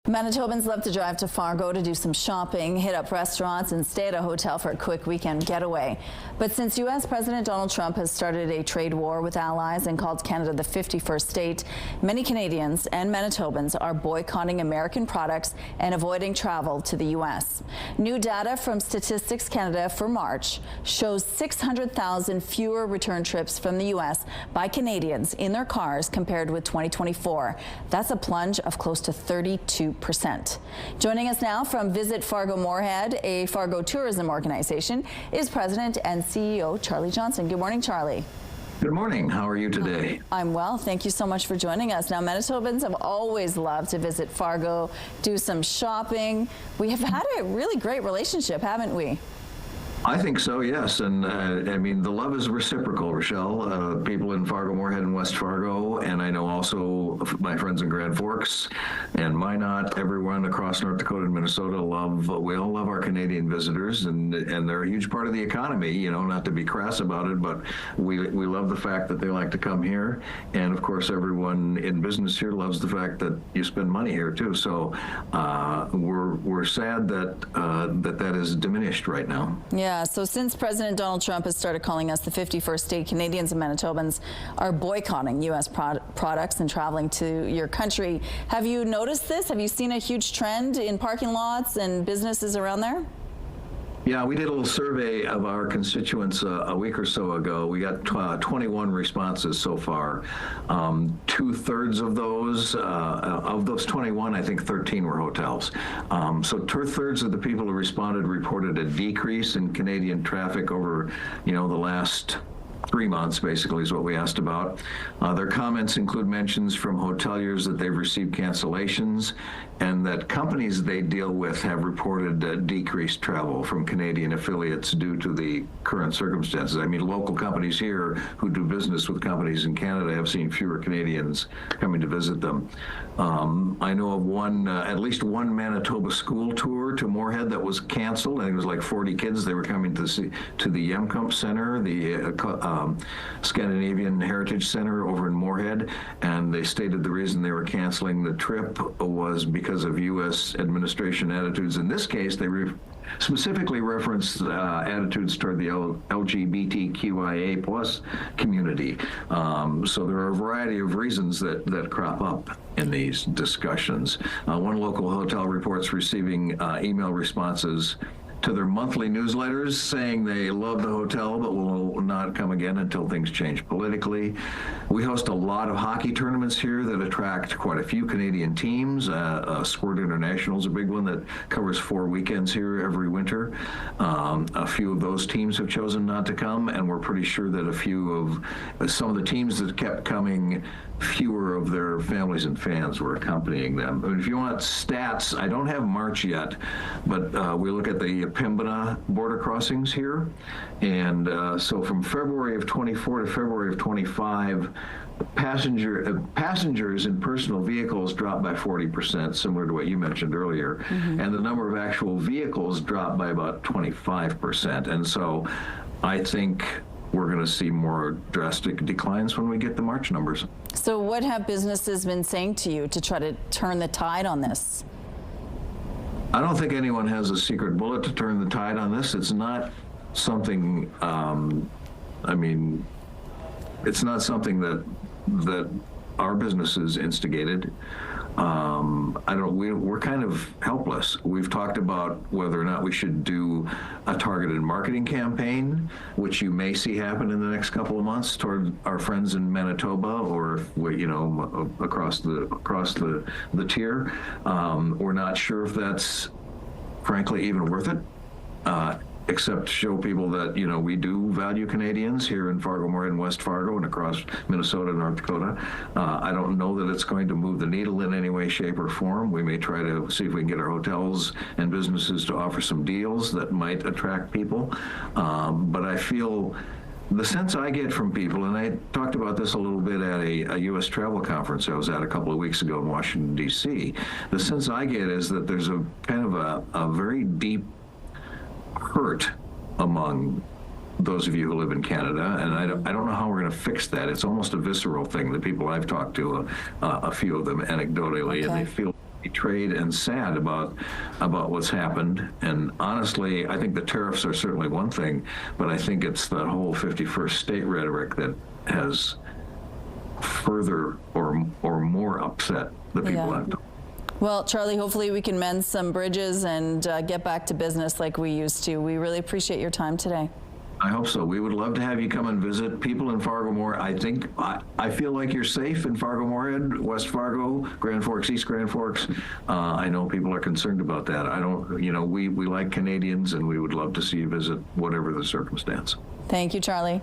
Manitobans love to drive to Fargo to do some shopping, hit up restaurants, and stay at a hotel for a quick weekend getaway. But since U.S. President Donald Trump has started a trade war with allies and called Canada the 51st state, many Canadians and Manitobans are boycotting American products and avoiding travel to the U.S. New data from Statistics Canada for March shows 600,000 fewer return trips from the U.S. by Canadians in their cars compared with 2024. That's a plunge of close to 32%. Joining us now from Visit Fargo-Moorhead, a Fargo tourism organization, is President and CEO Charley Johnson. Good morning, Charley. Good morning. How are you today? I'm well. Thank you so much for joining us. Now, Manitobans have always loved to visit Fargo, do some shopping. We have had a really great relationship, haven't we? I think so, yes. And I mean, the love is reciprocal, Rochelle. People in Fargo-Moorhead and West Fargo, and I know also my friends in Grand Forks and Minot, everyone across North Dakota and Minnesota we all love our Canadian visitors, and they're a huge part of the economy, you know, not to be crass about it, but we love the fact that they like to come here. And of course, everyone in business here loves the fact that you spend money here too. So we're sad that that is diminished right now. Yeah. So since President Donald Trump has started calling us the 51st state, Canadians and Manitobans are boycotting U.S. products and traveling to your country. Have you noticed this? Have you seen a huge trend in parking lots and businesses around there? Yeah, we did a little survey of our constituents a week or so ago. We got 21 responses so far. 2/3 of those 21, I think 13 were hotels. So 2/3 of the people who responded reported a decrease in Canadian traffic over, the last 3 months, basically, is what we asked about. Their comments include mentions from hoteliers that they've received cancellations and that companies they deal with have reported decreased travel from Canadian affiliates due to the current circumstances. I mean, local companies here who do business with companies in Canada have seen fewer Canadians coming to visit them. I know of at least one Manitoba school tour to Moorhead that was canceled. I think it was like 40 kids. They were coming to the Yemkamp Center, the Scandinavian Heritage Center over in Moorhead, and they stated the reason they were canceling the trip was because of U.S. administration attitudes. In this case, they specifically referenced attitudes toward the LGBTQIA plus community. So there are a variety of reasons that crop up in these discussions. One local hotel reports receiving email responses to their monthly newsletters saying they love the hotel but will not come again until things change politically. We host a lot of hockey tournaments here that attract quite a few Canadian teams. Sport International is a big one that covers 4 weekends here every winter. A few of those teams have chosen not to come, and we're pretty sure that some of the teams that kept coming, fewer of their families and fans were accompanying them. I mean, if you want stats, I don't have March yet, but we look at the Pembina border crossings here. And so from February of 24 to February of 25, passengers in personal vehicles dropped by 40%, similar to what you mentioned earlier. Mm-hmm. And the number of actual vehicles dropped by about 25%. And so I think we're going to see more drastic declines when we get the March numbers. So what have businesses been saying to you to try to turn the tide on this? I don't think anyone has a secret bullet to turn the tide on this. It's not something, it's not something that our businesses instigated. We're kind of helpless. We've talked about whether or not we should do a targeted marketing campaign, which you may see happen in the next couple of months toward our friends in Manitoba or, across the tier. We're not sure if that's frankly even worth it. Except to show people that, we do value Canadians here in Fargo-Moorhead and West Fargo and across Minnesota and North Dakota. I don't know that it's going to move the needle in any way, shape, or form. We may try to see if we can get our hotels and businesses to offer some deals that might attract people. But I feel the sense I get from people, and I talked about this a little bit at a U.S. travel conference I was at a couple of weeks ago in Washington, D.C., the sense I get is that there's a kind of a very deep hurt among those of you who live in Canada, and I don't know how we're going to fix that. It's almost a visceral thing. The people I've talked to, a few of them anecdotally, and they feel betrayed and sad about what's happened. And honestly, I think the tariffs are certainly one thing, but I think it's the whole 51st state rhetoric that has further or more upset the people Yeah. on top. Well, Charley, hopefully we can mend some bridges and get back to business like we used to. We really appreciate your time today. I hope so. We would love to have you come and visit. People in Fargo-Moorhead, I feel like you're safe in Fargo-Moorhead, West Fargo, Grand Forks, East Grand Forks. I know people are concerned about that. We like Canadians, and we would love to see you visit, whatever the circumstance. Thank you, Charley.